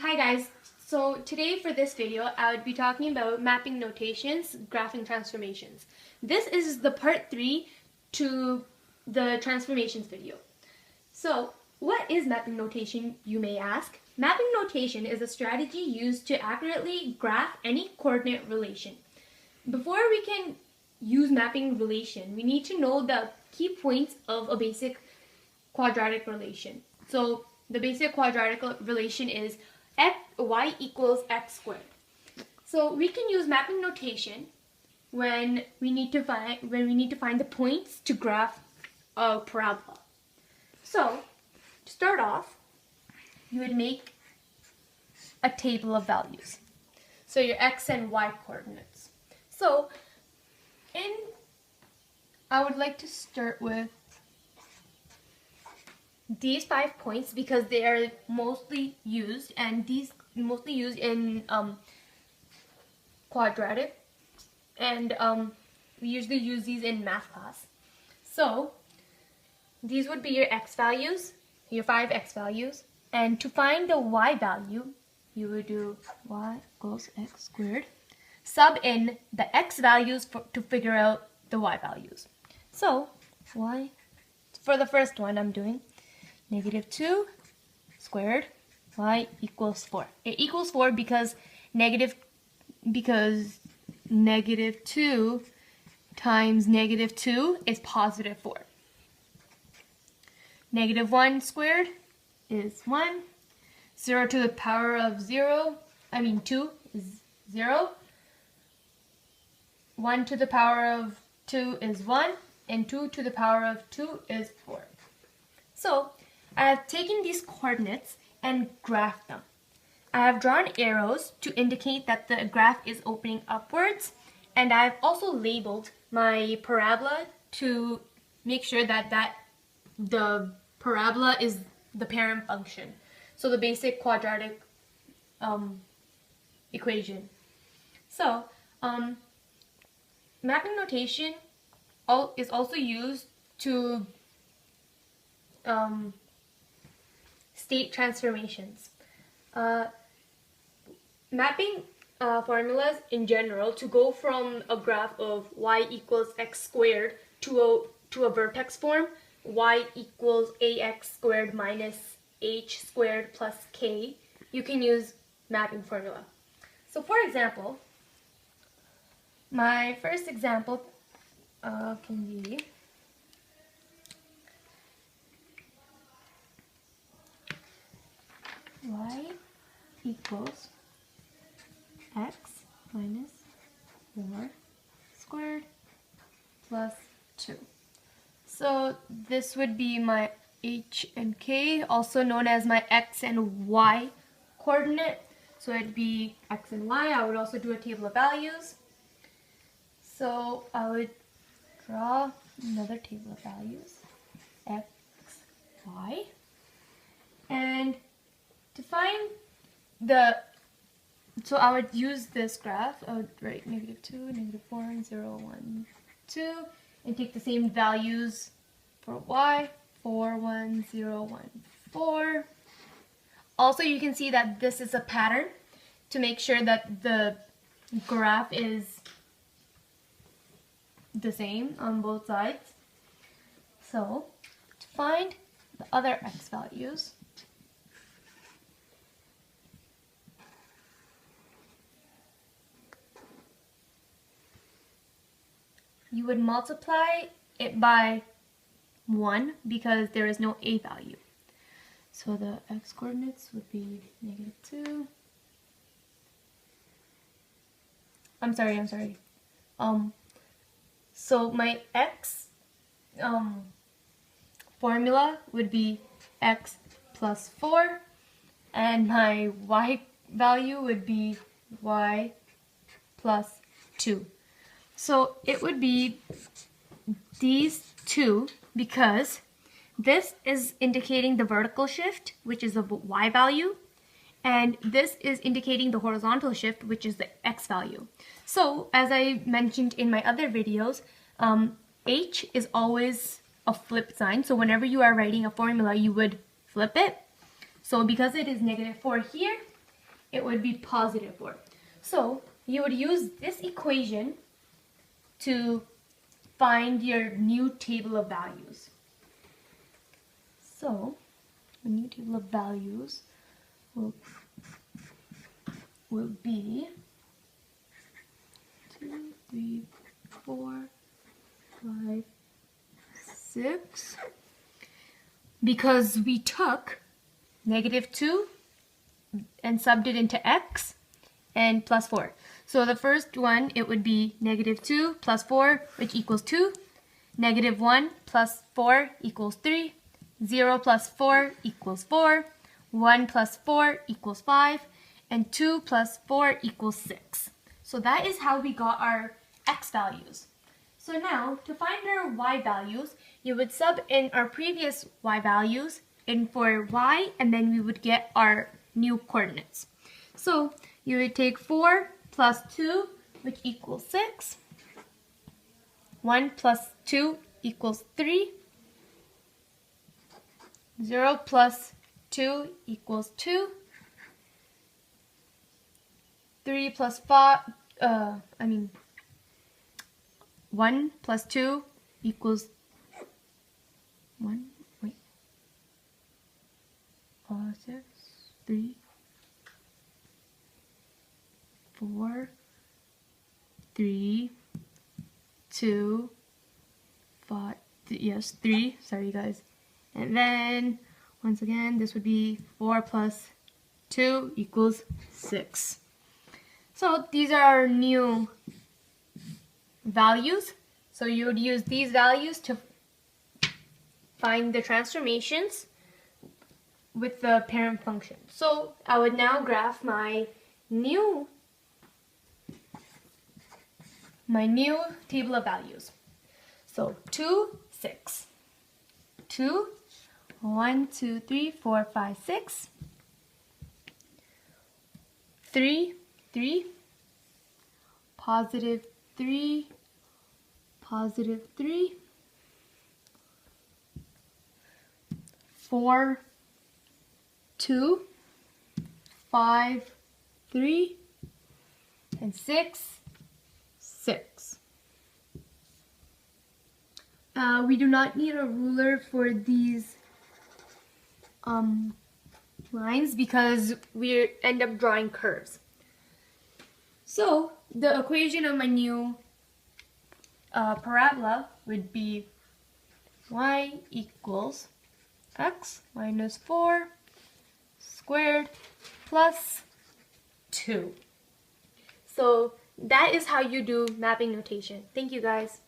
Hi guys, so today for this video I would be talking about mapping notations, graphing transformations. This is the part 3 to the transformations video. So what is mapping notation, you may ask? Mapping notation is a strategy used to accurately graph any coordinate relation. Before we can use mapping relation, we need to know the key points of a basic quadratic relation. So the basic quadratic relation is y equals x squared. So we can use mapping notation when we need to find the points to graph a parabola. So to start off, you would make a table of values. So your x and y coordinates. So I would like to start with these 5 points because they are mostly used, and these mostly used in quadratic, and we usually use these in math class. So these would be your x values, your 5 x values, and to find the y value you would do y equals x squared, sub in the x values to figure out the y values. So y, for the first one I'm doing -2 squared y equals 4. It equals 4 because -2 times -2 is positive 4. -1 squared is 1. 0 to the power of 2 is 0. 1 to the power of 2 is 1. And 2 to the power of 2 is 4. So I have taken these coordinates and graphed them. I have drawn arrows to indicate that the graph is opening upwards, and I've also labeled my parabola to make sure that the parabola is the parent function. So the basic quadratic equation. So mapping notation is also used to state transformations. Mapping formulas in general to go from a graph of y equals x squared to a vertex form, y equals ax squared minus h squared plus k, you can use mapping formula. So for example, my first example can be y equals x minus 4 squared plus 2. So this would be my h and k, also known as my x and y coordinate. So it'd be x and y. I would also do a table of values. So I would draw another table of values, x, y, and to find so I would use this graph. I would write -2, -4, 0, 1, 2, and take the same values for y, 4, 1, 0, 1, 4. Also, you can see that this is a pattern to make sure that the graph is the same on both sides. So, to find the other x values, you would multiply it by 1 because there is no a value. So the x coordinates would be -2. I'm sorry. So my x formula would be x plus 4, and my y value would be y plus 2. So it would be these two because this is indicating the vertical shift, which is the y value, and this is indicating the horizontal shift, which is the x value. So as I mentioned in my other videos, h is always a flip sign. So whenever you are writing a formula, you would flip it. So because it is -4 here, it would be positive 4. So you would use this equation to find your new table of values. So the new table of values will be 2, 3, 4, 5, 6. Because we took -2 and subbed it into x and plus 4. So the first one, it would be -2 plus 4, which equals 2. -1 plus 4 equals 3. 0 plus 4 equals 4. 1 plus 4 equals 5. And 2 plus 4 equals 6. So that is how we got our x values. So now, to find our y values, you would sub in our previous y values in for y, and then we would get our new coordinates. So you would take 4 plus 2, which equals 6. 1 plus 2 equals 3. 0 plus 2 equals 2. 3 plus 1 plus 2 equals 1, 6, 3, 4, 3, 2, 5, yes, 3, sorry guys. And then, once again, this would be 4 plus 2 equals 6. So these are our new values. So you would use these values to find the transformations with the parent function. So I would now graph my new table of values. So 2, 6. 2, 1, 2, 3, 4, 5, 6. 3, 3. Positive 3. Positive 3. 4, 2. 5, 3. And 6, 6. We do not need a ruler for these lines because we end up drawing curves. So the equation of my new parabola would be y equals x minus 4 squared plus 2. So that is how you do mapping notation. Thank you guys.